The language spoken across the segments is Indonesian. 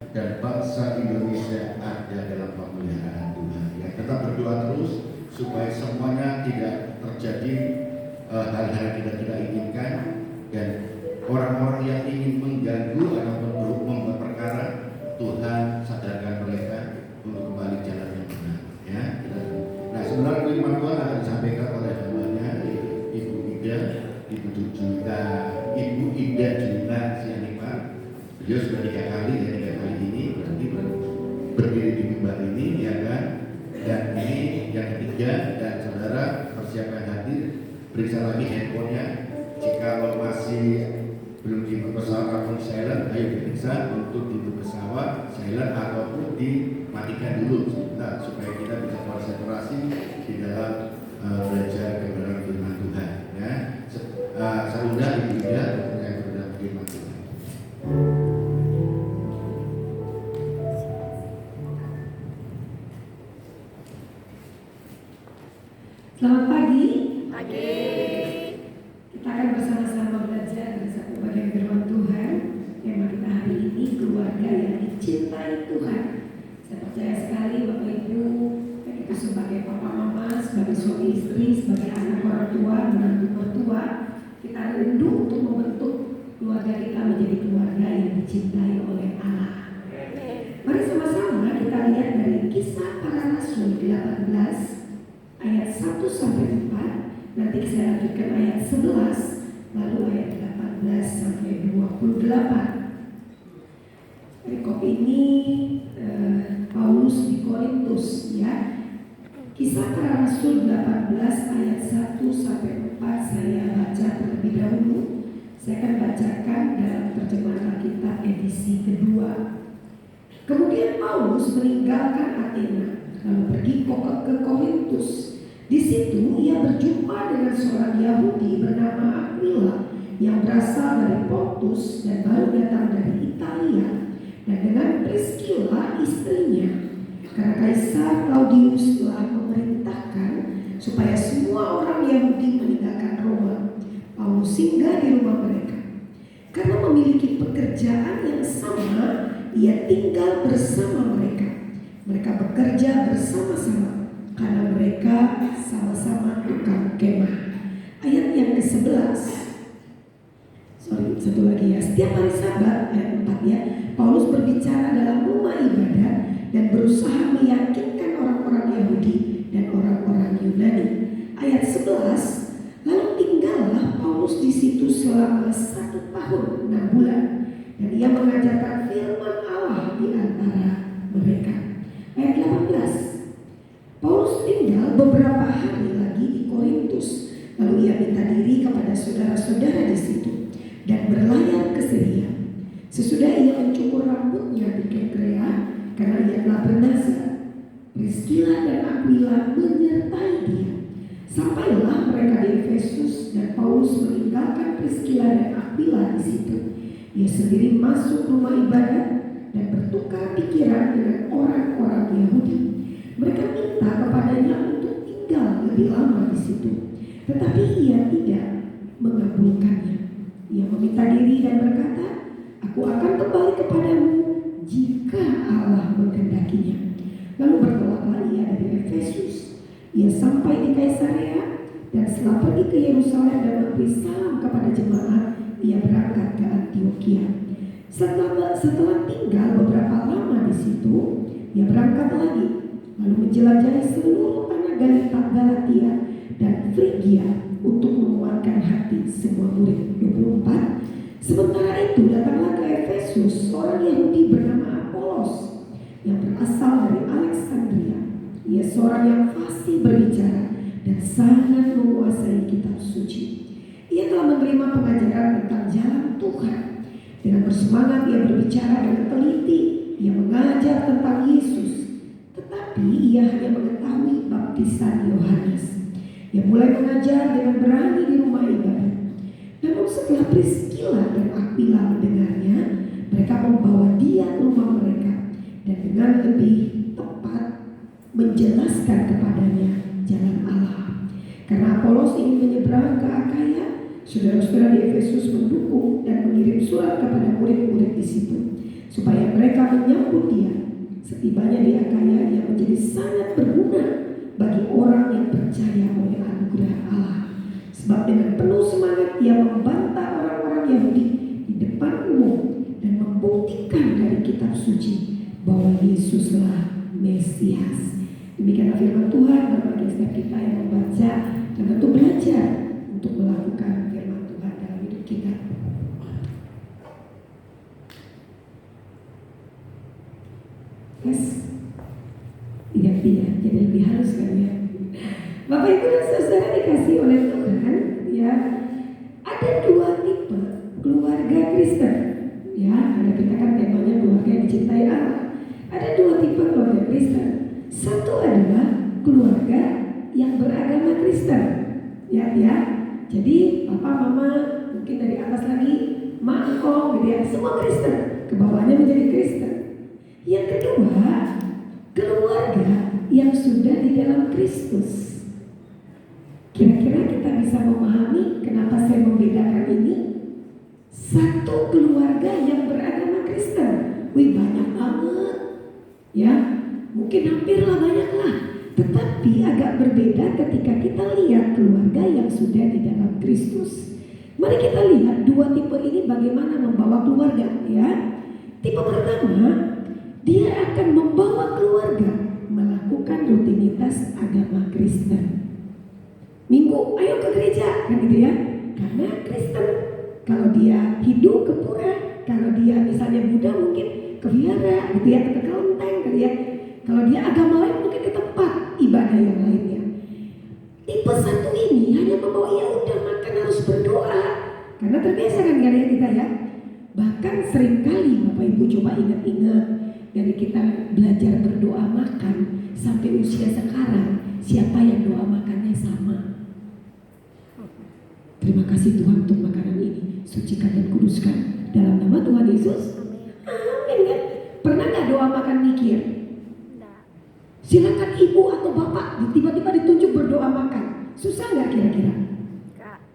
dan bangsa Indonesia ada dalam pemeliharaan Tuhan. Ya, tetap berdoa terus supaya semuanya tidak terjadi hal-hal yang tidak inginkan, dan orang-orang yang ingin mengganggu ataupun membuat perkara, Tuhan sadarkan mereka untuk kembali jalan yang benar. Ya, nah sebenarnya firman Tuhan akan disampaikan oleh hambanya Ibu Ida Juna Sianipar. Beliau sudah 3 kali ini berarti berdiri di mimbar ini, ya kan? Dan ini yang ketiga, dan saudara persiapkan hadir, periksa lagi handphonenya. Jika masih belum di pesawat ataupun silent, ayo diperiksa untuk di pesawat silent ataupun dimatikan dulu sebentar supaya kita bisa konsentrasi di dalam belajar kebenaran firman Tuhan. Ya, saya undang Ibu Ida untuk kebenaran firman Tuhan. Selamat pagi. Pagi. Kita akan bersama-sama belajar dari satu bagian firman Tuhan. Tema kita hari ini, keluarga yang dicintai Tuhan. Saya percaya sekali Bapak Ibu, kita sebagai papa mama, sebagai suami istri, sebagai anak orang tua, menantu mertua, kita rindu untuk membentuk keluarga kita menjadi keluarga yang dicintai oleh Allah. Mari sama-sama kita lihat dari Kisah Para Rasul 18 ayat 1-4. Nanti saya lanjutkan ayat 11, lalu ayat 18-28. Perikop ini Paulus di Korintus, ya. Kisah Para Rasul 18 ayat 1-4 saya baca terlebih dahulu. Saya akan bacakan dalam terjemahan Alkitab edisi kedua. Kemudian Paulus meninggalkan Athena lalu pergi ke Korintus. Di situ ia berjumpa dengan seorang Yahudi bernama Aquila yang berasal dari Pontus dan baru datang dari Italia, dan dengan Priscilla istrinya. Karena Kaisar Claudius telah memerintahkan supaya semua orang Yahudi meninggalkan Roma, Paulus singgah di rumah mereka. Karena memiliki pekerjaan yang sama, ia tinggal bersama mereka. Mereka bekerja bersama-sama karena mereka sama-sama tukang kemah. Ayat yang ke-11. Satu lagi ya. Setiap hari Sabat, ayat 4 ya, Paulus berbicara dalam rumah ibadat dan berusaha meyakinkan orang-orang Yahudi dan orang-orang Yunani. Ayat 11. Lalu tinggallah Paulus di situ selama 1 tahun 6 bulan, dan ia mengajarkan firman Allah di antara mereka. Ayat 18. Paulus tinggal beberapa hari lagi di Korintus, lalu ia minta diri kepada saudara-saudara di situ dan berlayar ke Syria. Sesudah ia mencukur rambutnya di Kenkrea karena ia telah bernazar, Priscilla dan Aquila menyertai dia. Sampailah mereka di Efesus, dan Paulus meninggalkan Priscilla dan Aquila di situ. Ia sendiri masuk rumah ibadat dan bertukar pikiran dengan orang-orang Yahudi. Mereka minta kepadanya untuk tinggal lebih lama di situ, tetapi ia tidak mengabulkannya. Ia meminta diri dan berkata, "Aku akan kembali kepadamu jika Allah menghendakinya." Lalu bertolaklah ia dari Efesus. Ia sampai di Kaisarea, dan setelah pergi ke Yerusalem dan memberi salam kepada jemaat, ia berangkat ke Antioquia. Setelah tinggal beberapa lama di situ, ia berangkat lagi, lalu menjelajahi seluruh tanah Galatia dan Frigia untuk menguatkan hati semua murid. 24. Sementara itu datanglah ke Efesus seorang Yahudi bernama Apolos yang berasal dari Alexandria. Ia seorang yang fasih berbicara dan sangat menguasai kitab suci. Ia telah menerima pengajaran tentang jalan Tuhan. Dengan bersemangat ia berbicara dengan teliti. Ia mengajar tentang Yesus, tetapi ia hanya mengetahui baptisan Yohanes. Ia mulai mengajar dengan berani di rumah ibadat. Namun setelah Priscilla dan Aquila mendengarnya, mereka membawa dia ke rumah mereka dan dengan lebih tepat menjelaskan kepadanya jalan Allah. Karena Apolos ingin menyeberang ke Akaya, saudara-saudara di Efesus mendukung dan mengirim surat kepada murid-murid di situ supaya mereka menyambut Setibanya di Akaya, ia menjadi sangat berguna bagi orang yang percaya oleh anugerah Allah. Sebab dengan penuh semangat ia membantah orang-orang Yahudi di depan umum dan membuktikan dari kitab suci bahwa Yesuslah Mesias. Demikianlah firman Tuhan bagi setiap kita yang membaca dan untuk belajar untuk melakukan firman Tuhan dalam hidup kita. Yes, tidak, jadi lebih halus kan ya. Bapak Ibu dan Saudara dikasih oleh Tuhan, ya, ada dua tipe keluarga Kristen. Ya, ada kita kan temanya keluarga yang dicintai Allah. Ada dua tipe keluarga Kristen. Satu adalah keluarga yang beragama Kristen. Ya. Jadi papa, mama, mungkin dari atas lagi, mak, engkong, gitu ya, semua Kristen. Kebawahnya menjadi Kristen. Yang kedua, keluarga yang sudah di dalam Kristus. Kira-kira kita bisa memahami kenapa saya membedakan ini? Satu keluarga yang beragama Kristen. Wih, banyak banget. Ya, mungkin hampirlah banyaklah. Tetapi agak berbeda ketika kita lihat keluarga yang sudah di dalam Kristus. Mari kita lihat dua tipe ini bagaimana membawa keluarga, ya. Tipe pertama, dia akan membawa keluarga melakukan rutinitas agama Kristen. Minggu, ayo ke gereja, kan gitu ya. Karena Kristen, kalau dia Hindu ke pura, kalau dia misalnya Buddha mungkin ke vihara, gitu ya, ke kelenteng, gitu ya. Kalau dia agama lain mungkin ke tempat ibadah yang lainnya. Tipe satu ini hanya membawa ya udah makan harus berdoa, karena terbiasa kan gaya kita ya. Bahkan seringkali Bapak Ibu coba ingat-ingat dari kita belajar berdoa makan sampai usia sekarang, siapa yang doa makannya sama? Terima kasih Tuhan untuk makanan ini, sucikan dan kuduskan dalam nama Tuhan Yesus. Amin kan? Pernah gak doa makan mikir? Silakan ibu atau bapak tiba-tiba ditunjuk berdoa makan. Susah gak kira-kira?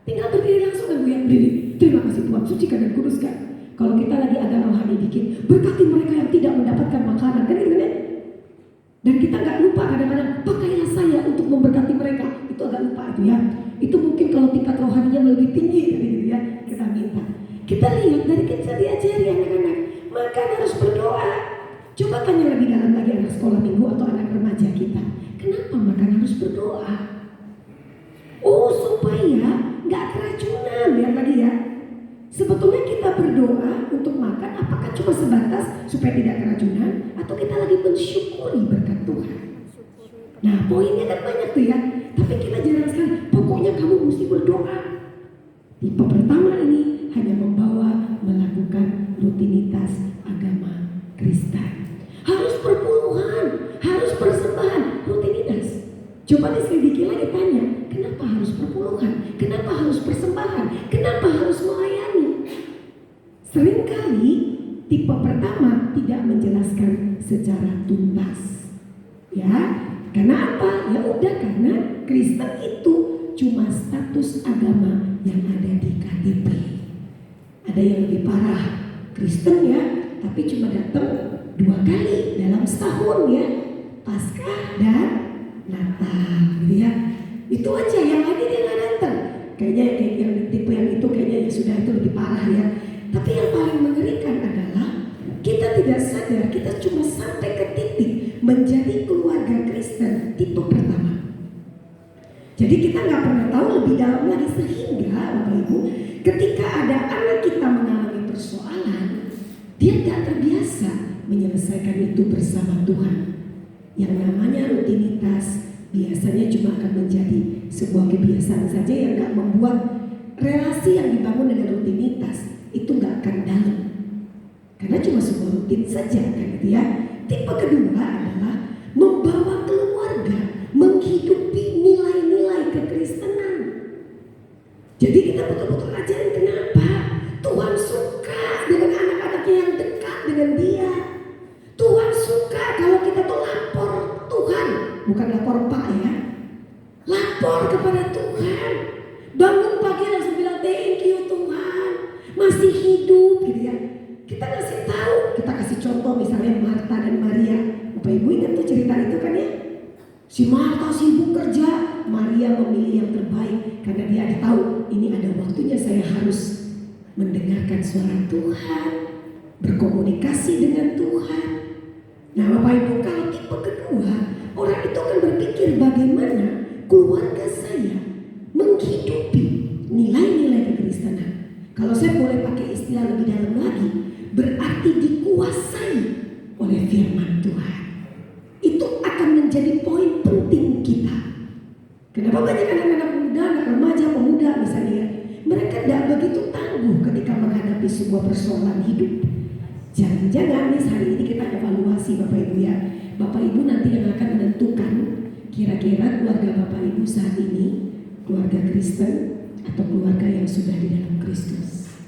Tinggal berdiri langsung kan Bu ya, berdiri. Terima kasih Tuhan, sucikan dan kuduskan. Kalau kita lagi agak rohani dikit, berkati mereka yang tidak mendapatkan makanan, kan gitu kan? Dan kita gak lupa kadang-kadang, pakailah saya untuk memberkati mereka. Itu agak lupa itu ya. Itu mungkin kalau tingkat rohaninya lebih tinggi kan gitu ya, kita minta. Kita lihat dari kecil diajari anak-anak, makan harus berdoa. Coba tanya lebih dalam lagi anak sekolah minggu atau anak remaja kita, kenapa makan harus berdoa? Oh, supaya gak keracunan. Lihat lagi ya. Sebetulnya kita berdoa untuk makan apakah cuma sebatas supaya tidak keracunan, atau kita lagi mensyukuri berkat Tuhan? Nah, poinnya kan banyak tuh ya. Tapi kita jarang sekali, pokoknya kamu mesti berdoa. Tipe pertama ini hanya membawa melakukan rutinitas agama Kristen. Harus perpuluhan, harus persembahan, rutinitas. Coba diselidiki lagi, tanya, kenapa harus perpuluhan? Kenapa harus persembahan? Kenapa harus melayani? Seringkali tipe pertama tidak menjelaskan secara tuntas. Ya, karena apa? Ya udah, karena Kristen itu cuma status agama yang ada di KTP. Ada yang lebih parah, Kristen ya, tapi cuma datang 2 kali dalam setahun ya, Paskah dan Natal gitu ya. Itu aja, yang lagi dia nggak datang. Kayaknya yang tipe yang itu kayaknya yang sudah itu lebih parah ya. Tapi yang paling mengerikan adalah kita tidak sadar kita cuma sampai ke titik menjadi keluarga Kristen tipe pertama. Jadi kita nggak pernah tahu lebih dalam lagi, sehingga Bapak Ibu ketika ada anak kita mengalami persoalan, dia nggak terbiasa menyelesaikan itu bersama Tuhan. Yang namanya rutinitas biasanya cuma akan menjadi sebuah kebiasaan saja yang gak membuat relasi yang dibangun dengan rutinitas itu gak akan dalam. Karena cuma sebuah rutin saja kan gitu ya. Tipe kedua adalah membawa keluarga menghidupi nilai-nilai kekristenan. Jadi kita betul-betul ajarin kenapa Tuhan suka dengan anak-anaknya yang dekat dengan dia. Tuhan suka kalau kita tuh lapor Tuhan, bukan lapor Pak ya. Lapor kepada Tuhan. Bangun pagi langsung bilang thank you Tuhan, masih hidup gitu ya. Kita kasih tahu, kita kasih contoh misalnya Marta dan Maria. Si Marta sibuk kerja, Maria memilih yang terbaik karena dia tahu ini ada waktunya saya harus mendengarkan suara Tuhan, berkomunikasi dengan Tuhan. Nah Bapak Ibu, kalau tipe kedua, orang itu akan berpikir bagaimana keluarga saya menghidupi nilai-nilai kekristenan. Kalau saya boleh pakai istilah lebih dalam lagi, berarti dikuasai oleh firman Tuhan. Itu akan menjadi poin penting kita. Kenapa banyak anak-anak muda, anak remaja, pemuda misalnya, mereka tidak begitu tangguh ketika menghadapi sebuah persoalan hidup. Jangan-jangan nih hari ini kita evaluasi Bapak Ibu ya. Bapak Ibu nanti yang akan menentukan kira-kira keluarga Bapak Ibu saat ini keluarga Kristen atau keluarga yang sudah di dalam Kristus.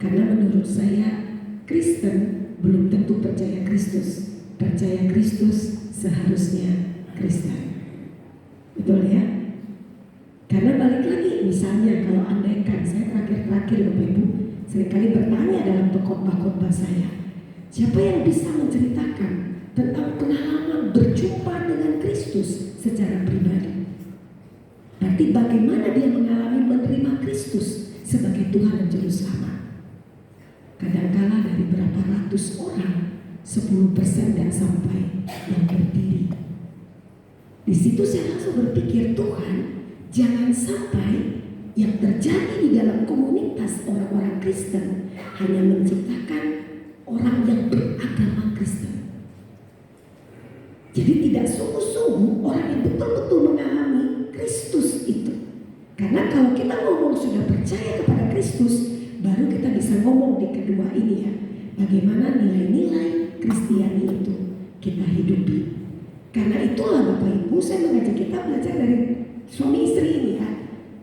Karena menurut saya Kristen belum tentu percaya Kristus. Percaya Kristus seharusnya Kristen. Betul ya? Karena balik lagi misalnya kalau andaikan saya terakhir Bapak Ibu seringkali bertanya dalam khotbah-khotbah saya, siapa yang bisa menceritakan tentang pengalaman berjumpa dengan Kristus secara pribadi? Berarti bagaimana dia mengalami menerima Kristus sebagai Tuhan dan Juru Selamat? Kadangkala dari berapa ratus orang 10% dan sampai yang berdiri. Di situ saya langsung berpikir, Tuhan, jangan sampai yang terjadi di dalam komunitas orang-orang Kristen hanya menciptakan orang yang beragama Kristen. Jadi tidak sungguh-sungguh orang yang betul-betul mengalami Kristus itu. Karena kalau kita ngomong sudah percaya kepada Kristus, baru kita bisa ngomong di kedua ini ya, bagaimana nilai-nilai Kristiani itu kita hidupi. Karena itulah Bapak Ibu, saya mengajak kita belajar dari suami istri ini ya.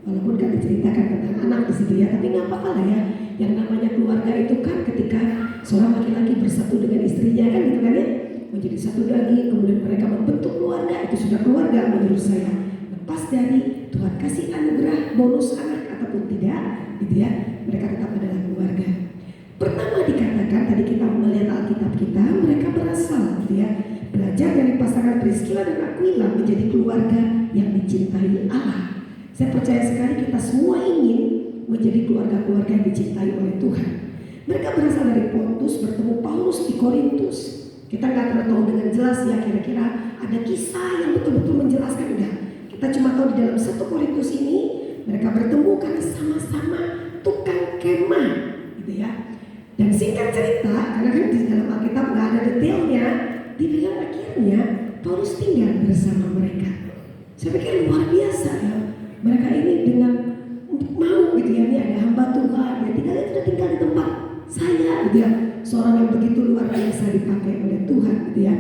Walaupun gak diceritakan tentang anak di situ ya, tapi nggak apa-apa lah ya. Yang namanya keluarga itu kan ketika seorang laki-laki bersatu dengan istrinya kan gitu kan ya, menjadi satu lagi, kemudian mereka membentuk keluarga, itu sudah keluarga menurut saya. Lepas dari Tuhan kasih anugerah bonus anak ataupun tidak, gitu ya, mereka tetap adalah keluarga. Pertama dikatakan tadi kita melihat Alkitab kita, mereka berasal, gitu ya, belajar dari pasangan Priscilla dan Aquila menjadi keluarga yang dicintai Allah. Saya percaya sekali kita semua ingin menjadi keluarga-keluarga yang dicintai oleh Tuhan. Mereka berasal dari Pontus, bertemu Paulus di Korintus. Kita nggak pernah tahu dengan jelas ya kira-kira ada kisah yang betul-betul menjelaskan enggak. Kita cuma tahu di dalam 1 Korintus ini mereka bertemu karena sama-sama tukang kemah, gitu ya. Dan singkat cerita, karena kan di dalam Alkitab nggak ada detailnya, dibilang akhirnya Paulus tinggal bersama mereka. Saya pikir luar biasa ya. Mereka ini dengan mau gitu ya, ini ada hamba Tuhan, dia tinggal di tempat saya gitu ya. Seorang yang begitu luar biasa dipakai oleh Tuhan gitu ya.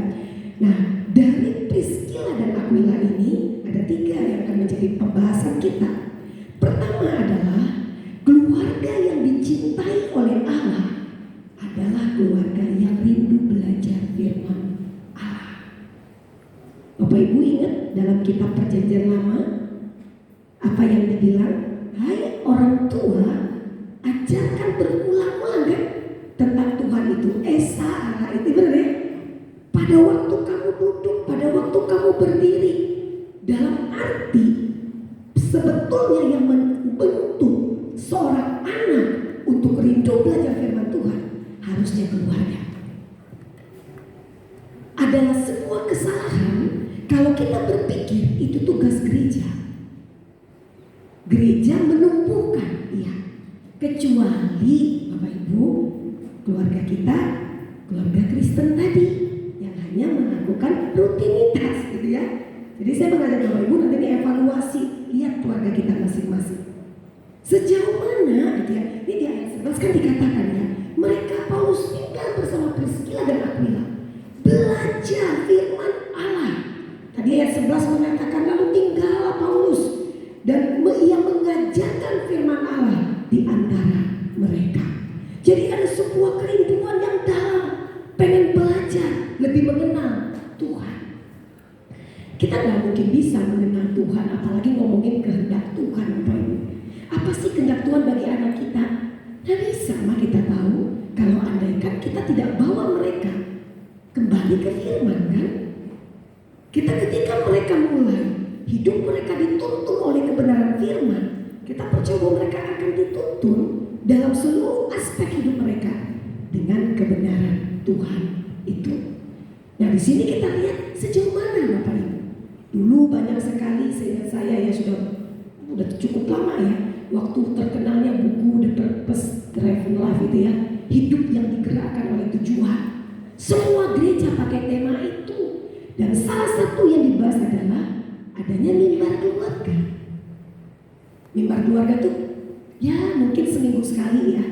Nah dari Priscilla dan Aquila ini ada 3 yang akan menjadi pembahasan kita. Pertama adalah keluarga yang dicintai oleh Allah adalah keluarga yang rindu belajar firman Allah. Bapak Ibu ingat dalam kitab Perjanjian Lama apa yang dibilang? Hai orang tua, ajarkan berulang-ulang kan tentang Tuhan itu. Esa Allah itu benar ya. Pada waktu kamu duduk, pada waktu kamu berdiri, dalam arti sebetulnya yang membentuk seorang anak untuk rindu belajar firman Tuhan harusnya keluarga. Adalah sebuah kesalahan kalau kita berpikir itu tugas gereja. Gereja menumbuhkan, iya. Kecuali Bapak Ibu, keluarga kita, keluarga Kristen tadi yang hanya melakukan rutinitas, gitu ya. Jadi saya mengajak Bapak Ibu nanti evaluasi, lihat keluarga kita masing-masing. Sejauh mana, gitu ya. Ini di ayat 11 kan dikatakan ya, mereka Paulus tinggal bersama Priscilla dan Aquila, belajar firman Allah. Tadi ayat 11 mengatakan lalu tinggallah Paulus dan ia mengajarkan firman Allah di antara mereka. Jadi ada sebuah kerinduan yang dalam, pengen belajar, lebih mengenal Tuhan. Kita nggak mungkin bisa mengenal Tuhan, apalagi ngomongin kehendak Tuhan, Bapak Ibu. Apa sih kehendak Tuhan bagi anak kita? Nggak bisa, mah kita tahu kalau andaikan kita tidak bawa mereka kembali ke firman kan. Ketika mereka mulai hidup mereka dituntun oleh kebenaran firman, kita percaya bahwa mereka akan dituntun dalam seluruh aspek hidup mereka dengan kebenaran Tuhan itu. Nah, di sini kita lihat sejauh mana Bapak Ibu. Dulu banyak sekali saya ya sudah cukup lama ya, waktu terkenalnya buku The Purpose Driven Life itu ya, hidup yang digerakkan oleh tujuan. Semua gereja pakai tema itu. Dan salah satu yang dibahas adalah adanya mimbar keluarga. Mimbar keluarga tuh ya mungkin seminggu sekali ya,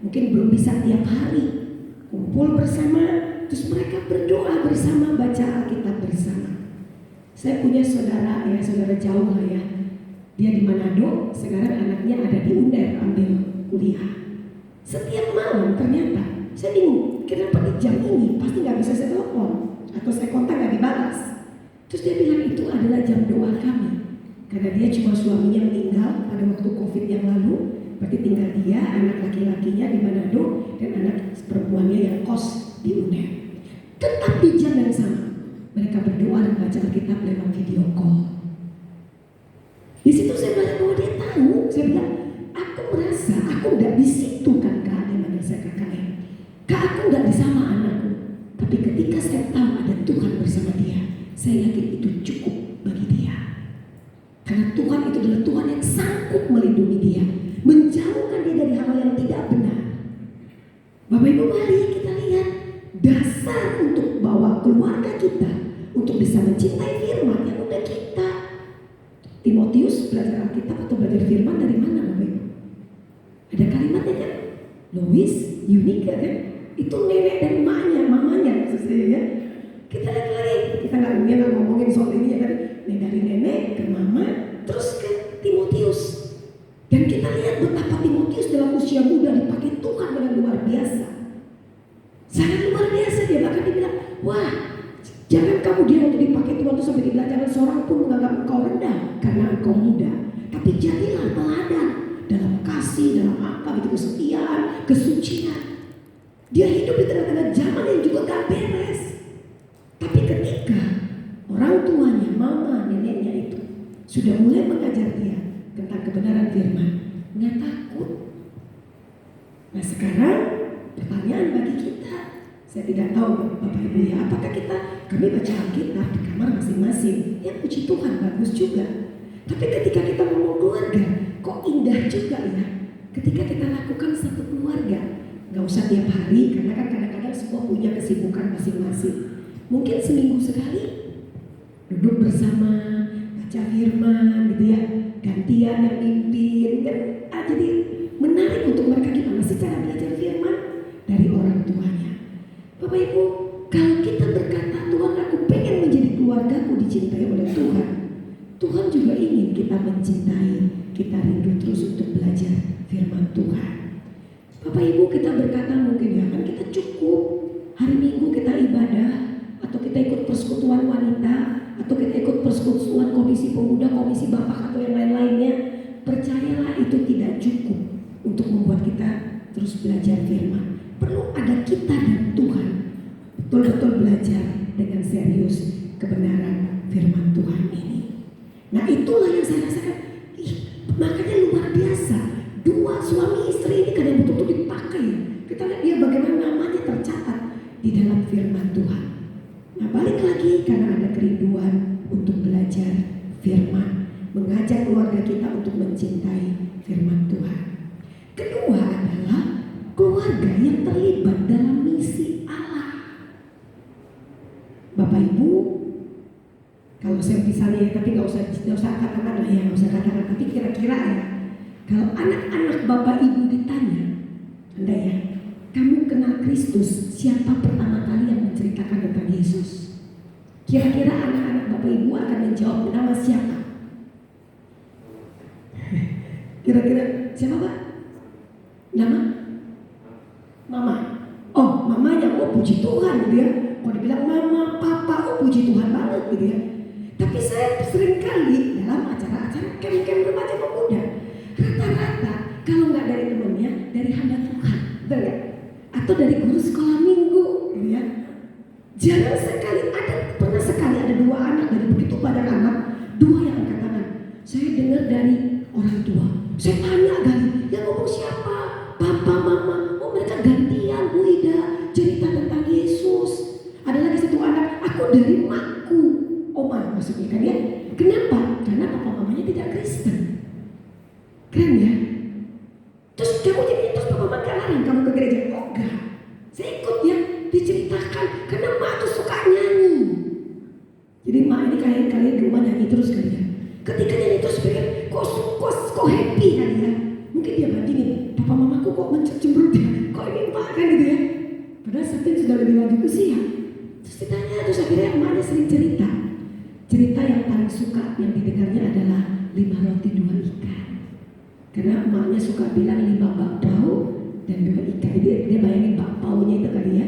mungkin belum bisa tiap hari kumpul bersama, terus mereka berdoa bersama, baca Alkitab bersama. Saya punya saudara ya, saudara jauh lah ya, dia di Manado, sekarang anaknya ada di UNER ambil kuliah. Setiap malam ternyata saya bingung, kenapa di jam ini pasti nggak bisa saya telepon atau saya kontak nggak dibalas. Terus dia bilang itu adalah jam doa kami, karena dia cuma suaminya meninggal pada waktu COVID yang lalu, berarti tinggal dia, anak laki-lakinya di Manado dan anak perempuannya yang kos di UNER. Tetap di jam yang sama mereka berdoa dan baca Alkitab lewat video call. Di situ saya belajar bahwa dia tahu. Saya bilang, aku merasa aku udah di situ kan Kak, dia manggil saya KKM. Kak, aku udah di sama anakku. Tapi ketika saya tahu ada Tuhan bersama dia, saya yakin itu cukup bagi dia. Karena Tuhan itu adalah Tuhan yang sanggup melindungi dia, menjauhkan dia dari hal yang tidak benar. Bapak Ibu, mari kita lihat dasar untuk bawa keluarga kita untuk bisa mencintai firman yang udah kita. Timotius belajar Alkitab atau belajar firman dari mana Bapak Ibu? Ada kalimatnya kan? Lois, Yunika kan? Itu nenek dan mamanya maksudnya ya. Kita lihat lagi, kita nggak ngomongin soal ini ya dari nenek ke mama, terus ke Timotius. Dan kita lihat betapa Timotius dalam usia muda dipakai Tuhan dengan luar biasa. Sangat luar biasa, dia bahkan dibilang, wah, jangan kamu dia untuk dipakai Tuhan itu sampai dibilang jangan seorang pun menganggap engkau rendah karena engkau muda, tapi jadilah teladan dalam kasih, dalam apa gitu, kesetiaan, kesucian. Dia hidup di tengah-tengah zaman yang juga gak beres. Tapi ketika orang tuanya, mama, neneknya itu sudah mulai mengajar dia tentang kebenaran firman, nggak takut. Nah sekarang pertanyaan bagi kita, saya tidak tahu Bapak Ibu ya, apakah kami baca Alkitab di kamar masing-masing, ya puji Tuhan bagus juga. Tapi ketika kita ngomong keluarga, kok indah juga ya. Ketika kita lakukan satu keluarga, nggak usah tiap hari, karena kan kadang-kadang semua punya kesibukan masing-masing. Mungkin seminggu sekali duduk bersama, baca firman gitu ya, gantian yang mimpin kan. Jadi menarik untuk mereka gimana sih cara belajar firman dari orang tuanya. Bapak Ibu, kalau kita berkata Tuhan aku pengen menjadi keluargaku dicintai oleh Tuhan, Tuhan juga ingin kita mencintai, kita rindu terus untuk belajar firman Tuhan. Bapak Ibu, kita berkata mungkin ya kan kita cukup hari Minggu kita ibadah, atau kita ikut persekutuan wanita, atau kita ikut persekutuan komisi pemuda, komisi bapak atau yang lain-lainnya. Percayalah itu tidak cukup untuk membuat kita terus belajar firman. Perlu ada kita dan Tuhan betul-betul belajar dengan serius kebenaran firman Tuhan ini. Nah itulah yang saya rasakan. Makanya luar biasa, dua suami istri ini kadang betul-betul dipakai. Kita lihat dia bagaimana namanya tercatat di dalam firman Tuhan. Nah balik lagi, karena ada kerinduan untuk belajar firman, mengajak keluarga kita untuk mencintai firman Tuhan. Kedua adalah keluarga yang terlibat dalam misi Allah. Bapak Ibu, kalau saya misalnya, tapi nggak usah katakan lah ya, nggak usah katakan, tapi kira-kira ya, kalau anak-anak Bapak Ibu ditanya, Anda ya, kamu kenal Kristus, siapa pertama kali yang menceritakan tentang Yesus? Kira-kira anak-anak Bapak Ibu akan menjawab nama siapa? Kira-kira siapa Pak? Nama? Mama. Oh, mamanya, oh puji Tuhan gitu ya. Kalau dibilang mama, papa, oh puji Tuhan banget gitu ya. Tapi saya sering kali dalam acara-acara camp-camp remaja pemuda, rata-rata kalau nggak dari temannya, dari hamba Tuhan, betul nggak? Atau dari guru sekolah minggu, gitu ya. Jarang sekali pernah sekali ada dua anak bapak dan anak, dua yang angkat tangan. Saya dengar dari orang tua. Saya tanya kali, yang ngomong siapa? Papa, mama. Oh mereka gantian Bu Ida cerita tentang Yesus. Ada lagi satu anak, aku dari makku. Oma maksudnya kan ya. Kenapa? Karena papa mamanya tidak Kristen. Keren ya? Terus kamu jadi terus papa mama gak larang kamu ke gereja? Oh enggak. Saya ikut ya, diceritakan karena mak tuh suka nyanyi. Jadi mak ini kalian di rumah nyanyi terus kali ya. Ketika nyanyi terus pikir kok happy kali ya. Mungkin dia bandingin, papa mamaku kok mencemberut ya. Kok ini mak kan gitu ya. Padahal Sabtin sudah lebih lanjut usia. Terus ditanya, terus akhirnya emaknya sering cerita. Cerita yang paling suka yang didengarnya adalah 5 roti 2 ikan. Karena emaknya suka bilang 5 bakpao dan 2 ikan. Dia bayangin bakpaonya itu kali ya.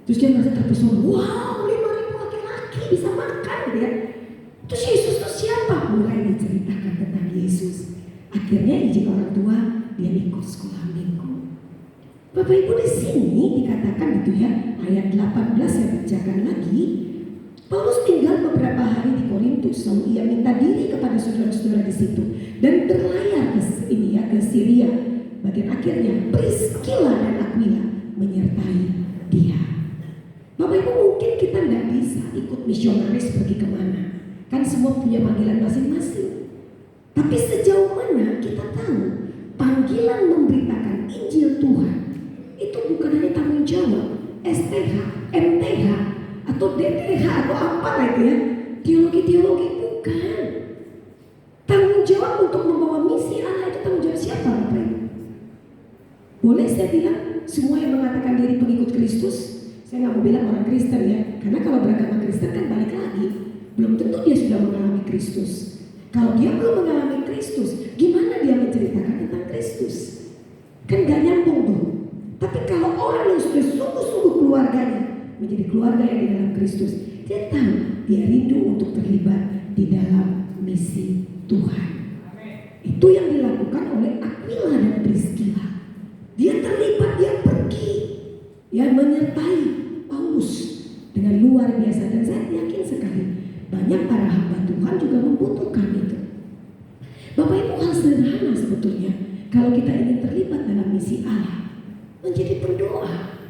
Terus dia merasa terpesona. Wow, 5.000 laki-laki bisa makan gitu ya. Terus Yesus itu siapa? Mulai diceritakan tentang Yesus. Akhirnya izin orang tua, dia ikut sekolah minggu. Bapak Ibu di sini dikatakan gitu ya, ayat 18 saya bacakan lagi. Paulus tinggal beberapa hari di Korintus, lalu ia minta diri kepada saudara-saudara di situ dan berlayar ke Syria. Bagian akhirnya Priscilla dan Aquila menyertai dia. Bapak Ibu mungkin kita tidak bisa ikut misionaris pergi kemana, kan semua punya panggilan masing-masing. Tapi sejauh mana kita tahu panggilan memberitakan Injil Tuhan itu bukan hanya tanggung jawab STH, MTH atau DTH atau apa itu ya, teologi bukan. Tanggung jawab untuk membawa misi Allah itu tanggung jawab siapa Bapak Ibu? Boleh saya bilang semua yang mengatakan diri pengikut Kristus, saya nggak mau bilang orang Kristen ya, karena kalau beragama Kristen kan balik lagi, belum tentu dia sudah mengalami Kristus. Kalau dia belum mengalami Kristus, gimana dia menceritakan tentang Kristus? Kan gak nyambung tuh. Tapi kalau orang yang sudah sungguh-sungguh keluarganya menjadi keluarga yang di dalam Kristus, dia tahu dia rindu untuk terlibat di dalam misi Tuhan. Itu yang dilakukan oleh Aquila dan Priscilla. Dia terlibat, dia pergi, dia menyertai Paulus dengan luar biasa. Dan saya yakin sekali banyak para hamba Tuhan juga membutuhkan itu. Bapak Ibu, hal sederhana sebetulnya kalau kita ingin terlibat dalam misi Allah, menjadi pendoa.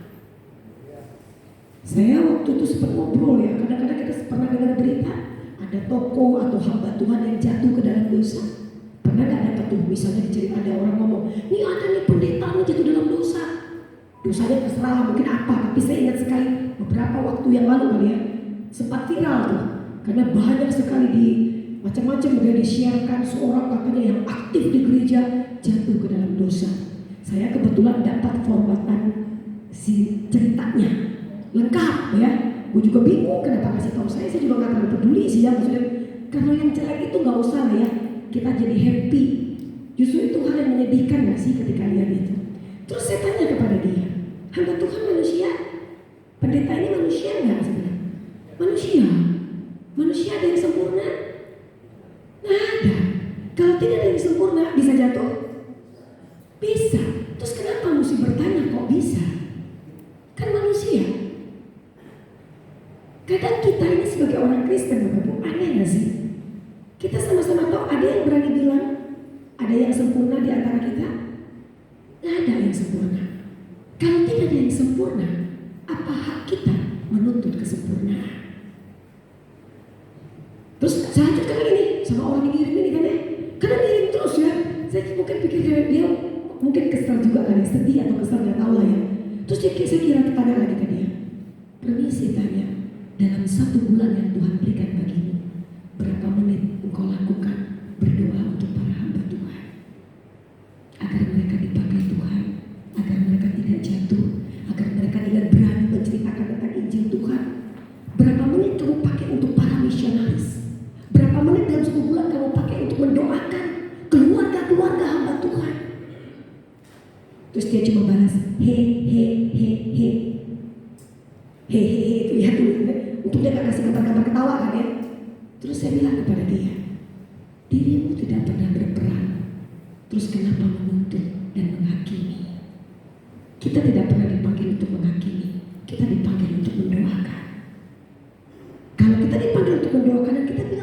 Saya waktu itu sempat ngobrol ya, kadang-kadang kita pernah dengar berita ada toko atau hamba Tuhan yang jatuh ke dalam dosa. Pernah gak dapat tuh misalnya dicerita ada orang ngomong, nih ada nih pendeta nih jatuh dalam dosa. Dosanya terserah mungkin apa, tapi saya ingat sekali beberapa waktu yang lalu kali ya, sempat viral tuh. Karena banyak sekali di macam-macam udah disiarkan seorang katanya yang aktif di gereja jatuh ke dalam dosa. Saya kebetulan dapat formatan si ceritanya lengkap ya. Gue juga bingung kenapa kasih tahu saya juga nggak terlalu peduli sih ya, maksudnya kalau yang jelek itu nggak usah lah ya, kita jadi happy. Justru itu hal yang menyedihkan nggak sih ketika lihat itu. Terus saya tanya kepada dia, hamba Tuhan manusia, pendeta ini manusia nggak sebenarnya? Manusia ada yang sempurna? Nggak ada. Kalau tidak ada yang sempurna, bisa jatuh? Bisa. Terus kenapa mesti bertanya kok bisa? Kan manusia. Kadang kita ini sebagai orang Kristen, Bapak Ibu, aneh gak sih? Kita sama-sama tahu ada yang berani bilang ada yang sempurna di antara kita? Nggak ada yang sempurna. Kalau tidak ada yang sempurna, apa hak kita menuntut kesempurnaan? Terus saya lanjutkan lagi nih sama orang yang ngirim ini kan ya, karena ngirim terus ya. Saya mungkin pikir dia mungkin kesal juga kali, sedih atau kesal nggak tahu lah ya. Terus saya kira tanya lagi ke dia, permisi tanya, dalam 1 bulan yang Tuhan berikan bagimu, berapa menit engkau lakukan berdoa untuk para hamba Tuhan agar mereka dipakai Tuhan, agar mereka tidak jatuh, agar mereka tidak berani menceritakan tentang Injil Tuhan? Berapa menit kamu pakai untuk para misionaris? Berapa menit dalam 1 bulan kamu pakai untuk mendoakan keluarga-keluarga hamba Tuhan? Terus dia cuma balas he itu ya tuh, untuk dia gak kasih kabar-kabar ketawa kan ya. Terus saya bilang kepada dia, dirimu tidak pernah berperan, terus kenapa menuntut dan menghakimi? Kita tidak pernah dipanggil untuk menghakimi, kita dipanggil untuk mendoakan. Kalau kita dipanggil untuk mendoakan dan kita bilang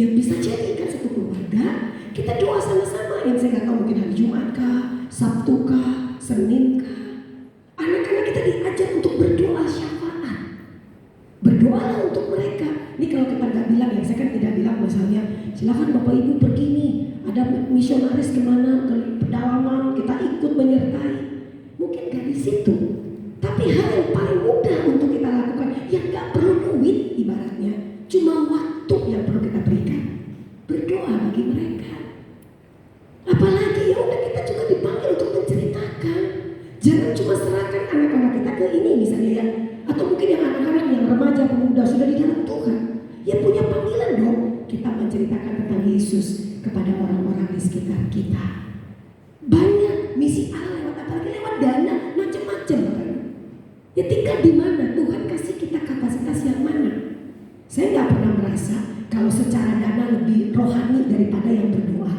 yang bisa jadikan satu keluarga kita doa sama-sama. Yang saya nggak tahu mungkin hari Jumat kah, Sabtu kah, Senin kah. Anak-anak kita diajar untuk berdoa syafaat. Berdoalah untuk mereka. Ini kalau kita nggak bilang ya, saya kan tidak bilang misalnya silakan Bapak Ibu pergi nih, ada misionaris kemana ke pedalaman, kita ikut menyertai. Mungkin nggak di situ. Tapi hal yang paling mudah untuk kita lakukan, yang nggak perlu duit ibaratnya, cuma waktu yang perlu kita berikan. Berdoa bagi mereka. Apalagi ya udah kita juga dipanggil untuk menceritakan. Jangan cuma serahkan anak-anak kita ke ini misalnya ya, atau mungkin yang anak-anak yang remaja pemuda sudah di dalam Tuhan, yang punya panggilan dong, kita menceritakan tentang Yesus kepada orang-orang di sekitar kita. Banyak misi Allah lewat apalagi lewat dana macam-macam. Ya tinggal di mana Tuhan kasih kita kapasitas yang mana. Saya nggak pernah merasa kalau secara dana lebih rohani daripada yang berdoa.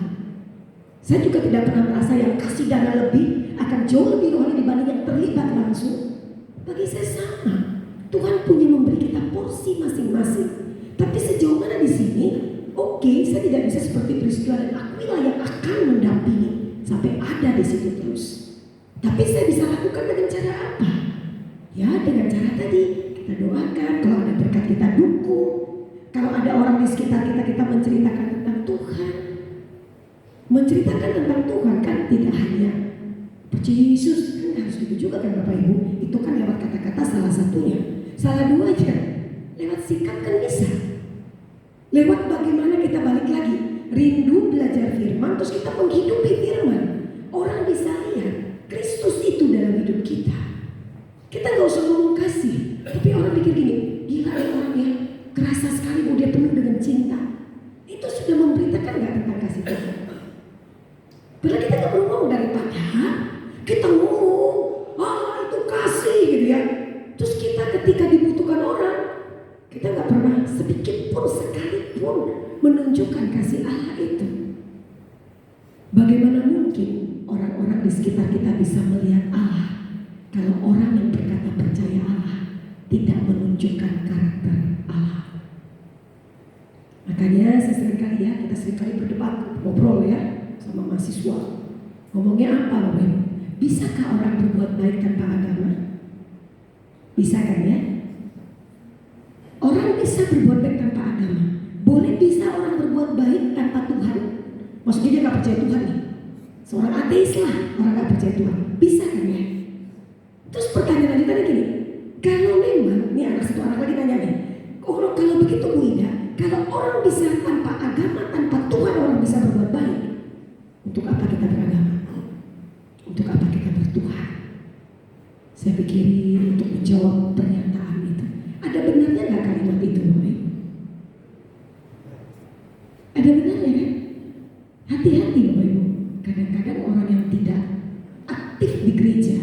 Saya juga tidak pernah merasa yang kasih dana lebih akan jauh lebih rohani dibanding yang terlibat langsung. Bagi saya sama. Tuhan punya memberi kita porsi masing-masing. Tapi sejauh mana di sini? Oke, saya tidak bisa seperti Priscilla dan Aquila yang akan mendampingi sampai ada di situ terus. Tapi saya bisa lakukan dengan cara apa? Ya dengan cara tadi kita doakan. Kalau ada berkat kita dukung. Kalau ada orang di sekitar kita, kita menceritakan tentang Tuhan. Menceritakan tentang Tuhan kan tidak hanya percaya Yesus, kan harus gitu juga kan Bapak Ibu. Itu kan lewat kata-kata salah satunya. Salah dua aja, lewat sikap kan bisa. Lewat bagaimana kita balik lagi, rindu belajar firman, terus kita menghidupi firman. Orang bisa lihat Kristus itu dalam hidup kita. Kita gak usah ngomong kasih, tapi orang pikir gini, gila ya orangnya, kerasa sekali bahwa dia penuh dengan cinta. Itu sudah memberitakan gak tentang kasih Tuhan? Padahal kita gak perlu ngomong, daripada kita ngomong, itu kasih gitu ya. Terus kita ketika dibutuhkan orang, kita gak pernah sedikit pun sekalipun menunjukkan kasih Allah itu. Bagaimana mungkin orang-orang di sekitar kita bisa melihat Allah kalau orang yang berkata percaya Allah tidak menunjukkan karakter Allah? Makanya saya seringkali ya, kita seringkali berdebat, ngobrol ya sama mahasiswa. Ngomongnya apa Bapak Ibu? Bisakah orang berbuat baik tanpa agama? Bisa kan ya? Orang bisa berbuat baik tanpa agama. Boleh bisa orang berbuat baik tanpa Tuhan. Maksudnya dia gak percaya Tuhan nih. Seorang ateis lah, orang gak percaya Tuhan. Bisa kan ya? Terus pertanyaan lanjutannya gini, kalau memang, ini anak satu anak lagi nanya nih, kalau begitu Bu Ida, kalau orang bisa tanpa agama, tanpa Tuhan orang bisa berbuat baik, untuk apa kita beragama? Untuk apa kita bertuhan? Saya pikirin untuk menjawab pernyataan itu. Ada benarnya nggak kalimat itu, Bapak Ibu? Ada benarnya kan? Hati-hati Bapak Ibu. Kadang-kadang orang yang tidak aktif di gereja,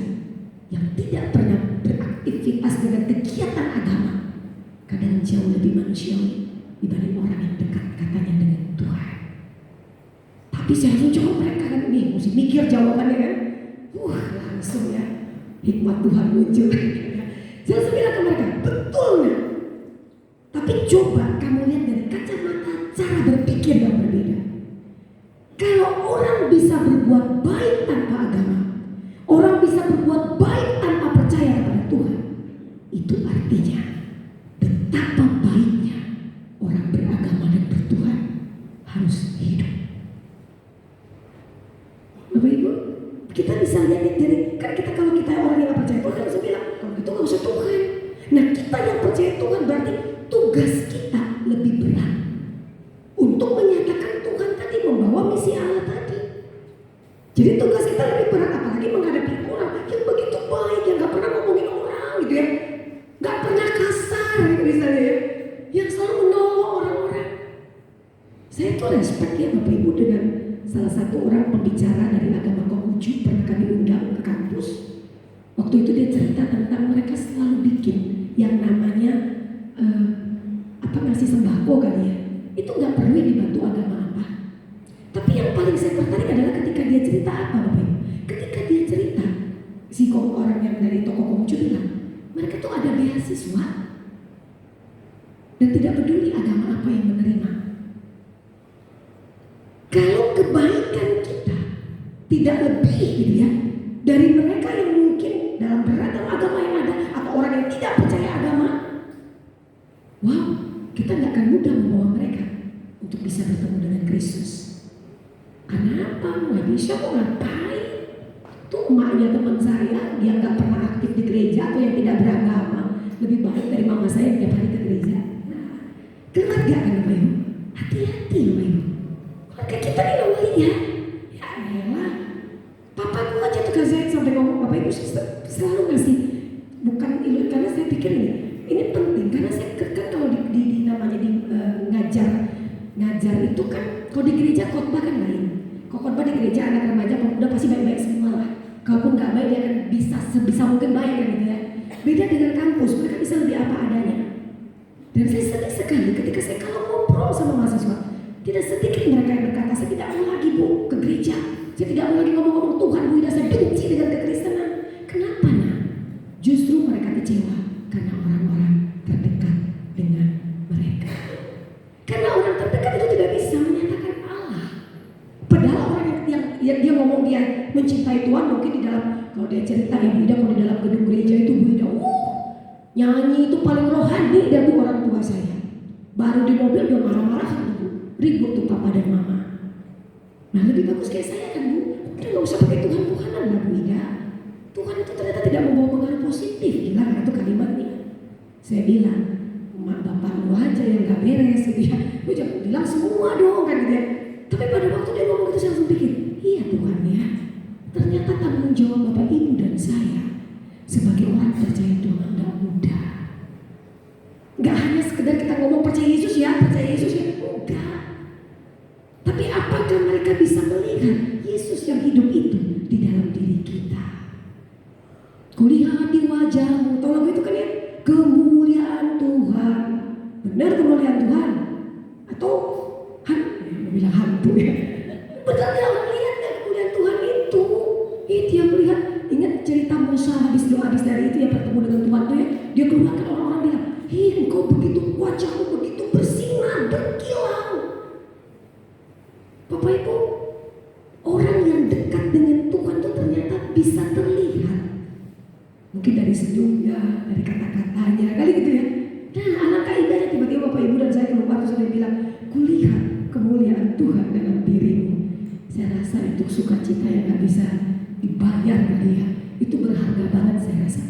yang tidak pernah beraktivitas dengan kegiatan agama, kadang jauh lebih manusiawi dibanding orang yang dekat katanya dengan Tuhan. Tapi saya langsung jawab mereka kan, nih mesti mikir jawabannya kan. Langsung ya hikmat Tuhan muncul. Saya langsung bilang ke mereka, betul nggak? Tapi coba kamu lihat dari kacamata cara berpikir yang berbeda. Kalau orang bisa berbuat baik tanpa agama, orang bisa berbuat baik tanpa percaya kepada Tuhan, itu artinya betapa baiknya orang beragama dan bertuhan harus hidup. Bapak Ibu, kita bisa lihat dari, kan kita kalau kita orang yang percaya Tuhan, kita bisa bilang kalau itu nggak usah Tuhan. Nah kita yang percaya Tuhan berarti tugas kita lebih berat untuk menyatakan Tuhan tadi, membawa misi Allah tadi. Jadi tugas kita lebih berat, apalagi menghadapi orang yang begitu baik, yang nggak pernah ngomongin orang gitu ya, nggak pernah kasar gitu misalnya ya, yang selalu menolong orang-orang. Saya tuh respect ya Bapak Ibu dengan salah satu orang pembicara dari agama Konghucu, pernah kami undang ke kampus. Waktu itu dia cerita tentang mereka selalu bikin yang namanya ngasih sembako kali ya. Itu nggak perlu dibantu agama apa. Tapi yang paling saya tertarik adalah ketika dia cerita apa Bapak Ibu. Ketika dia cerita, si orang yang dari toko Konghucu bilang, mereka tuh ada beasiswa dan tidak peduli agama apa yang menerima. tidak lebih gitu ya dari mereka yang mungkin dalam beragam agama yang ada atau orang yang tidak percaya agama. Wow, kita nggak akan mudah membawa mereka untuk bisa bertemu dengan Kristus. Karena apa? Nggak bisa, mau ngapain? Tuh emaknya teman saya, dia nggak pernah aktif di gereja atau yang tidak beragama, lebih baik dari mama saya yang tiap hari ke gereja. Nah, keluar gak kan Bapak Ibu? Hati-hati Bapak Ibu. Keluarga kita nih namanya ya elah. Papaku aja tuh saya sampai ngomong, Bapak Ibu selalu ngasih bukan ilmu, karena saya pikir ini penting, karena saya kan kalau di namanya ngajar itu kan kalau di gereja khotbah kan lain. Kalau khotbah di gereja anak remaja pemuda pasti baik-baik semua lah. Kalaupun nggak baik dia akan bisa sebisa mungkin baik kan gitu ya. Beda dengan kampus, mereka bisa lebih apa adanya. Dan saya sedih sekali ketika saya kalau ngobrol sama mahasiswa, tidak sedikit mereka yang berkata, saya tidak mau lagi Bu ke gereja, saya tidak mau lagi ngomong-ngomong Tuhan Bu, saya benci dengan kekristenan. Kenapa nah? Justru mereka kecewa karena orang-orang terdekat dengan mereka. Karena orang terdekat itu tidak bisa menyatakan Allah. Padahal orang yang dia ngomong dia mencintai Tuhan, mungkin di dalam, kalau dia cerita ya Bu Ida, kalau di dalam gedung gereja itu Bu Ida, nyanyi itu paling rohani dan Bu orang tua saya. Baru di mobil udah marah-marah kan Bu, ribut tuh papa dan mama. Nah lebih bagus kayak saya kan Bu, udah gak usah pakai Tuhan-Tuhanan lah Bu Ida. Tuhan itu ternyata tidak membawa pengaruh positif, bilang itu kalimatnya. Saya bilang, emak bapak lu aja yang gak beres gitu ya. Lu jangan bilang semua dong kan gitu ya. Tapi pada waktu dia ngomong itu saya langsung pikir, iya Tuhan ya, ternyata tanggung jawab Bapak Ibu dan saya sebagai orang percaya Tuhan gak mudah. Gak hanya sekedar kita ngomong percaya Yesus ya, enggak. Tapi apakah mereka bisa melihat Yesus yang hidup itu di dalam diri kita? Kulihat di wajahmu, tolong itu kan ya, kemuliaan Tuhan. Benar kemuliaan Tuhan? Atau bilang hantu ya. Betul ya, orang lihat kan kemuliaan Tuhan itu. Dia melihat, ingat cerita Musa habis dari itu ya bertemu dengan Tuhan tuh ya. Dia keluarkan orang-orang bilang, engkau begitu, wajahmu begitu bersinar, berkilau. Bapak Ibu, orang yang dekat dengan Tuhan itu ternyata bisa terlihat. Mungkin dari senyumnya, dari kata-katanya, kali gitu ya. Nah, alangkah indahnya tiba-tiba Bapak Ibu dan saya keluar terus dia bilang, kulihat kemuliaan Tuhan dalam dirimu. Saya rasa itu sukacita yang gak bisa dibayar kali ya. Itu berharga banget saya rasa.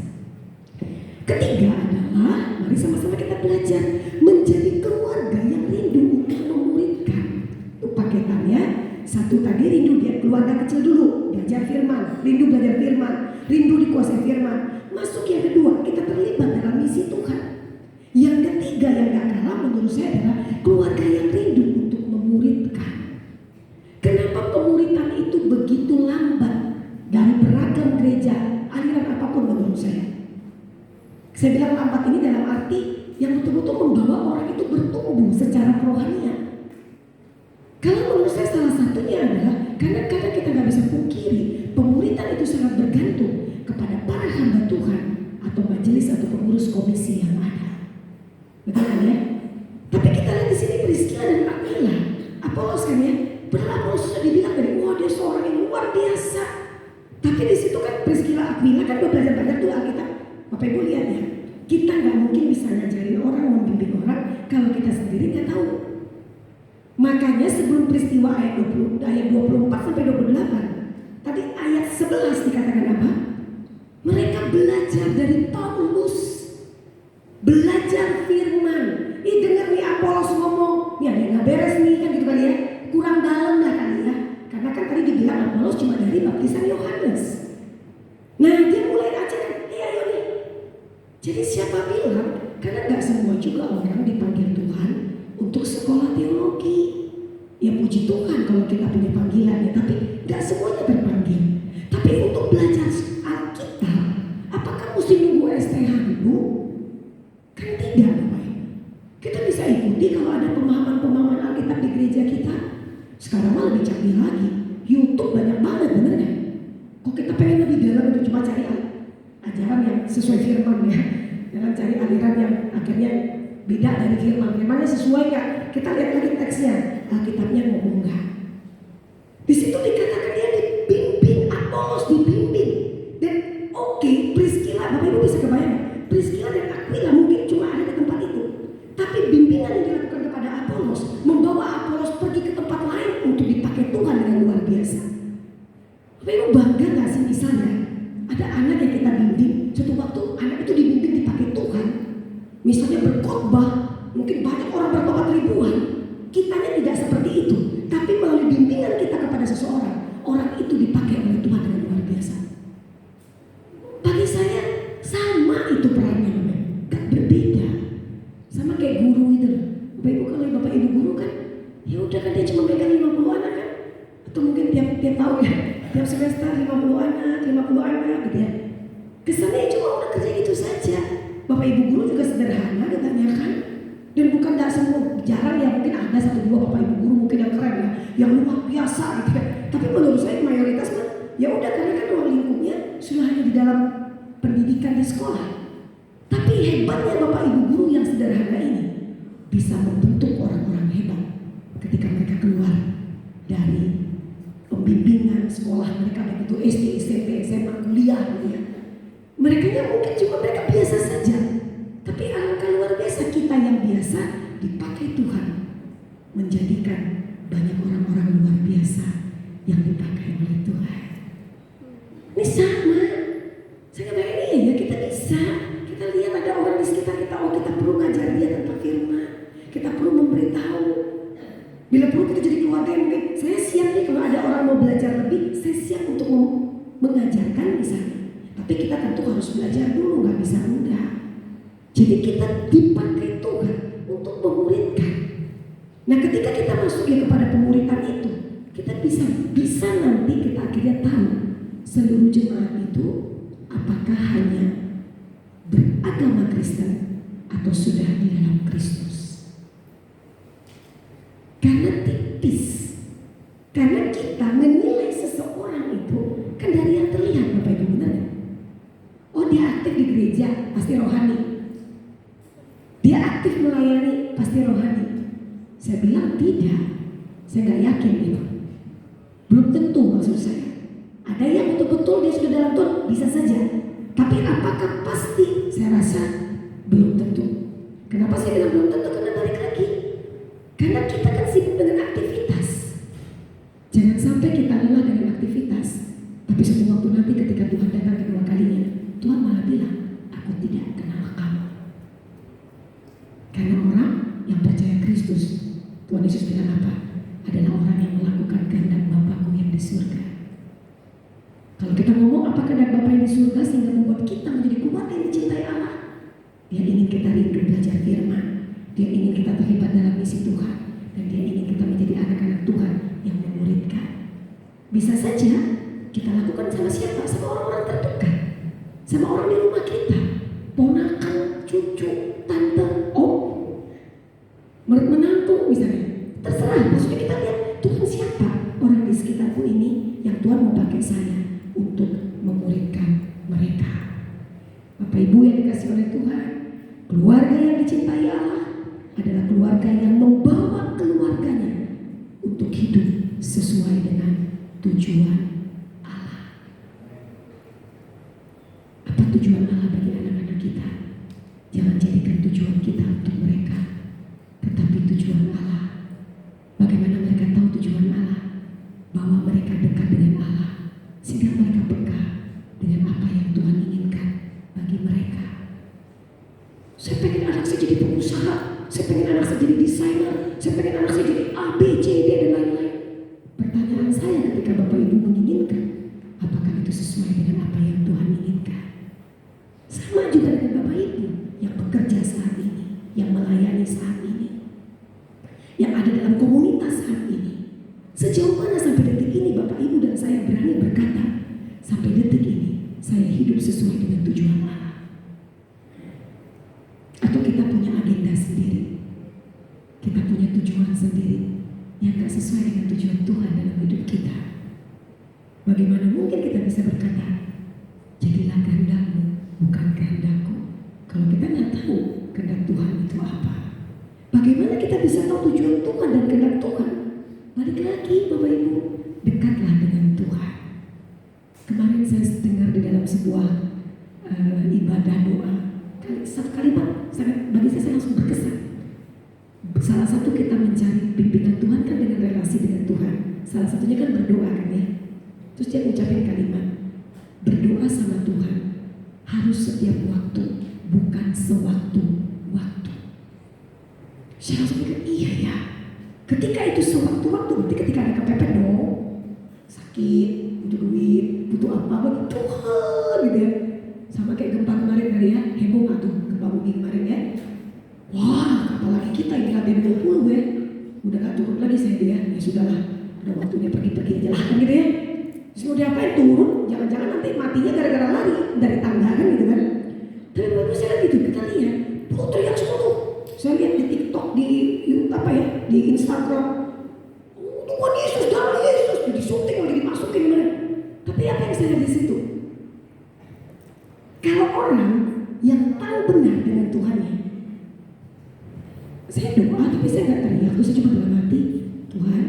Ketiga adalah, mari sama-sama kita belajar menjadi keluarga yang rindu untuk memuridkan. Itu paketannya. Satu tadi rindu dia keluarga kecil dulu, belajar firman, rindu belajar firman, rindu dikuasai firman. Masuk yang kedua, kita terlibat dalam misi Tuhan. Yang ketiga yang gak kalah menurut saya adalah keluarga yang rindu untuk memuridkan. Kenapa pemuridan itu begitu lambat dari beragam gereja, aliran apapun menurut saya? Saya bilang lambat ini dalam arti yang betul-betul membawa orang itu bertumbuh secara kerohanian. Kalau menurut saya salah satunya adalah karena kadang kita gak bisa pungkiri pemuridan itu sangat bergantung kepada para hamba Tuhan atau majelis atau pengurus komisi yang ada. Betul kan ya? Tapi kita lihat di sini Priscilla dan Aquila, Apolos kan ya? Padahal Apolos sudah dibilang dari dia seorang yang luar biasa. Tapi di situ kan Priscilla, Aquila kan udah belajar tuh Alkitab. Bapak Ibu lihat ya, kita nggak mungkin bisa ngajarin orang, membimbing orang kalau kita sendiri nggak tahu. Makanya sebelum peristiwa ayat 24 sampai 28, tadi ayat 11 dikatakan apa? Mereka belajar dari Paulus, belajar firman. Dengar nih Apolos ngomong, ya nggak beres nih kan gitu kali ya, kurang dalam lah kali ya. Karena kan tadi dibilang Apolos cuma dari baptisan Yohanes. Nah dia mulai ajakan, ayo nih. Jadi siapa bilang? Karena nggak semua juga orang dipanggil Tuhan untuk sekolah teologi. Ya puji Tuhan kalau kita punya panggilan ya, tapi nggak semuanya terpanggil. Tapi untuk belajar Alkitab, apakah mesti nunggu STH dulu? Kan tidak, Bapak Ibu. Kita bisa ikuti kalau ada pemahaman-pemahaman Alkitab di gereja kita. Sekarang malah lebih canggih lagi. YouTube banyak banget, bener nggak? Kok kita pengen lebih dalam itu cuma cari ajaran yang sesuai firman ya, jangan cari aliran yang akhirnya beda dari firman. Firmannya sesuai nggak? Kita lihat lagi teksnya, Alkitabnya ngomong nggak? Di situ dikatakan dia dibimbing misalnya berkhotbah, mungkin banyak orang bertobat ribuan. Kitanya tidak seperti itu, tapi melalui bimbingan kita kepada seseorang, orang itu dipakai oleh Tuhan dengan luar biasa. Bagi saya sama itu perannya, gak berbeda. Sama kayak guru itu. Bapak Ibu, kalau Bapak Ibu guru kan, ya udah kan dia cuma pegang 50 anak kan, atau mungkin tiap tahun ya, tiap semester 50 anak gitu ya. Kesannya cuma udah kerja gitu saja. Bapak Ibu guru juga sederhana katanya kan. Dan bukan tidak semua, jarang ya, mungkin ada 1-2 Bapak Ibu guru mungkin yang keren ya, yang luar biasa gitu ya. Tapi menurut saya mayoritas kan, ya udah karena kan ruang lingkupnya sudah hanya di dalam pendidikan di sekolah. Tapi hebatnya Bapak Ibu guru yang sederhana ini bisa membentuk orang-orang hebat ketika mereka keluar dari pembimbingan sekolah mereka, baik itu SD, SMP, SMA, kuliah gitu ya. Mereka mungkin juga mereka biasa saja, tapi alangkah luar biasa kita yang biasa dipakai Tuhan menjadikan banyak orang-orang luar biasa yang dipakai oleh Tuhan. Ini sama. Saya bayangin ya kita bisa. Kita lihat ada orang di sekitar kita, oh kita perlu ngajar dia tentang firman. Kita perlu memberitahu. Bila perlu kita jadi keluarga yang mungkin saya siap nih kalau ada orang mau belajar lebih, saya siap untuk mengajarkan misalnya. Tapi kita tentu harus belajar dulu, nggak bisa enggak. Jadi kita dipakai Tuhan untuk memuridkan. Nah ketika kita masuk kepada pemuridan itu, kita bisa nanti kita akhirnya tahu seluruh jemaat itu apakah hanya beragama Kristen atau sudah di dalam Kristus. Karena tipis, karena kita menilai seseorang itu kan dari yang terlihat, Bapak Ibu, benar ya? Oh dia aktif di gereja, pasti rohani. Dia aktif melayani, pasti rohani. Saya bilang tidak, saya nggak yakin itu. Belum tentu maksud saya. Ada yang betul-betul dia sudah dalam Tuhan, bisa saja. Tapi apakah pasti? Saya rasa belum tentu. Kenapa saya bilang belum tentu? Karena balik lagi. Karena kita kan sibuk dengan aktivitas. Jangan sampai kita lelah dengan aktivitas. Tapi suatu waktu nanti ketika Tuhan datang kedua kalinya, Tuhan malah bilang, aku tidak kenal kamu. Karena orang yang percaya Kristus, Tuhan Yesus bilang apa? Adalah orang yang melakukan kehendak Bapakku yang di surga. Kalau kita ngomong apa kehendak Bapa yang di surga sehingga membuat kita menjadi kuat yang dicintai Allah, Dia ingin kita rindu belajar firman, Dia ingin kita terlibat dalam misi Tuhan, dan Dia ingin kita menjadi anak-anak Tuhan yang memuridkan. Bisa saja kita lakukan sama siapa? Sama orang-orang terdekat, sama orang di rumah kita, ponakan, cucu, tante, om, menantu misalnya. Terserah, maksudnya kita lihat Tuhan siapa orang di sekitarku ini yang Tuhan mau pakai saya untuk memuridkan mereka. Bapak Ibu yang dikasih oleh Tuhan, keluarga yang dicintai Allah adalah keluarga yang membawa keluarganya untuk hidup sesuai dengan tujuan Allah. Apa tujuan Allah bagi anak-anak kita? Jangan jadikan tujuan kita untuk mereka, tetapi tujuan Allah. Bagaimana mereka tahu tujuan Allah? Bahwa mereka dekat dengan Allah, sehingga mereka peka dengan apa yang Tuhan inginkan bagi mereka. Saya pengen anak saya jadi pengusaha, saya pengen anak saya jadi desainer, saya pengen anak saya jadi A, B, C, D dan lain-lain. Pertanyaan saya ketika Bapak Ibu menginginkan, apakah itu sesuai dengan apa yang Tuhan inginkan? Sama juga dengan Bapak Ibu yang bekerja saat ini, yang melayani saat ini, yang ada dalam komunitas saat ini. Sejauh mana sampai detik ini Bapak Ibu dan saya berani berkata, sampai detik ini saya hidup sesuai dengan tujuan Allah? Atau kita punya agenda sendiri, kita punya tujuan sendiri yang gak sesuai dengan tujuan Tuhan dalam hidup kita? Bagaimana mungkin kita bisa berkata, jadilah kehendak-Mu, bukan kehendak-Ku, kalau kita gak tahu kehendak Tuhan itu apa? Bagaimana kita bisa tahu tujuan Tuhan dan kehendak Tuhan? Balik lagi Bapak Ibu, dekatlah dengan Tuhan. Kemarin saya dengar di dalam sebuah ibadah doa, satu kalimat bagi saya langsung berkesan. Salah satu kita mencari pimpinan Tuhan kan dengan relasi dengan Tuhan. Salah satunya kan berdoa kan ya. Terus dia ucapin kalimat, berdoa sama Tuhan harus setiap waktu, bukan sewaktu-waktu. Saya langsung pikir, iya ya. Ketika itu sewaktu-waktu, berarti ketika ada kepepet dong, sakit, butuh duit, butuh apa-apa, Tuhan gitu ya. Sama kayak gempa kemarin kali ya, heboh gak tuh gempa bumi kemarin ya. Wah, apalagi kita ini HB20 ya. Udah gak turun lagi saya dia, ya sudahlah, udah waktunya pergi-pergi aja lah kan gitu ya. Terus mau diapain, turun, jangan-jangan nanti matinya gara-gara lari dari tangga kan gitu kan. Tapi baru saya lihat itu, kita lihat, teriak semua tuh. Saya lihat di TikTok, di apa ya, di Instagram. Tuhan Yesus, darah Yesus, jadi syuting lagi dimasukin gimana. Tapi apa yang saya lihat di situ? Kalau orang yang tahu benar dengan Tuhannya, saya doa tapi saya nggak teriak, saya cuma dalam hati, Tuhan,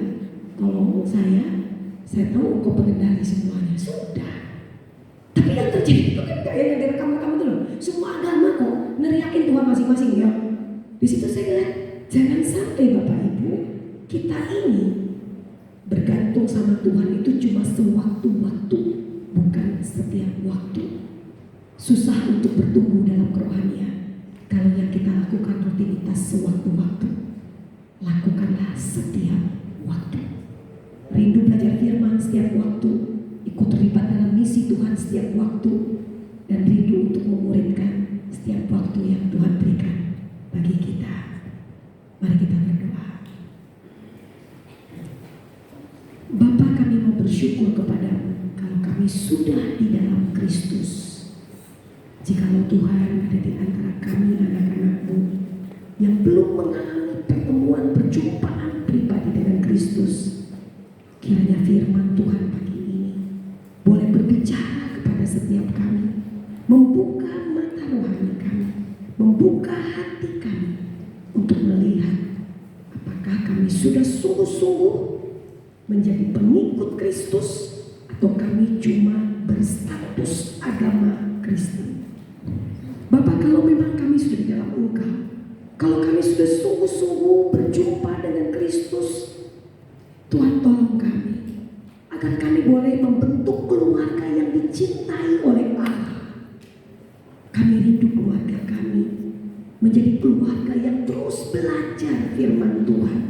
tolong saya tahu Engkau pengendali semuanya, sudah. Tapi yang terjadi itu kan kayak yang direkam-rekam itu loh, semua agama kok neriakin Tuhan masing-masing ya. Di situ saya lihat, jangan sampai Bapak Ibu kita ini bergantung sama Tuhan itu cuma sewaktu-waktu, bukan setiap waktu. Susah untuk bertumbuh dalam kerohanian kalau yang kita lakukan rutinitas sewaktu-waktu. Lakukanlah setiap waktu. Rindu belajar firman setiap waktu, ikut terlibat dalam misi Tuhan setiap waktu, dan rindu untuk memuridkan setiap waktu yang Tuhan berikan bagi kita. Mari kita berdoa. Bapa, kami mau bersyukur kepadamu kalau kami sudah di dalam Kristus. Jikalau Tuhan ada di antara kami anak-anak-Mu yang belum mengalami pertemuan perjumpaan pribadi dengan Kristus, kiranya firman Tuhan pagi ini boleh berbicara kepada setiap kami, membuka mata rohani kami, membuka hati kami untuk melihat apakah kami sudah sungguh-sungguh menjadi pengikut Kristus atau kami cuma berstatus agama Kristen. Bapak, kalau memang kami sudah di dalam Engkau, kalau kami sudah sungguh-sungguh berjumpa dengan Kristus, Tuhan tolong kami agar kami boleh membentuk keluarga yang dicintai oleh Allah. Kami rindu keluarga kami menjadi keluarga yang terus belajar firman Tuhan,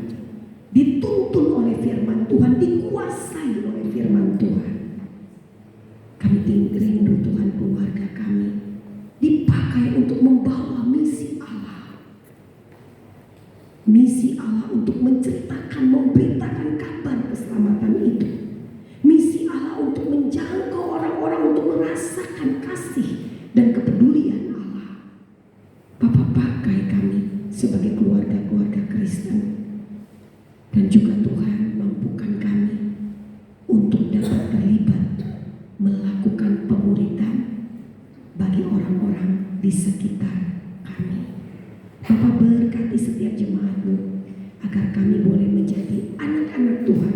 dituntun oleh firman Tuhan, dikuasai oleh firman Tuhan. Kami rindu Tuhan keluarga kami dipakai untuk membawa misi Allah. Misi Allah untuk menceritakan, memberitakan kabar keselamatan itu. Misi Allah untuk menjangkau orang-orang untuk merasakan kasih dan kepedulian Allah. Bapak, pakai kami sebagai keluarga-keluarga Kristen. Dan juga Tuhan mampukan kami untuk dapat terlibat melakukan pemuridan bagi orang-orang di sekitar kami. Bapak, berkati setiap jemaat-Mu agar kami boleh menjadi anak-anak Tuhan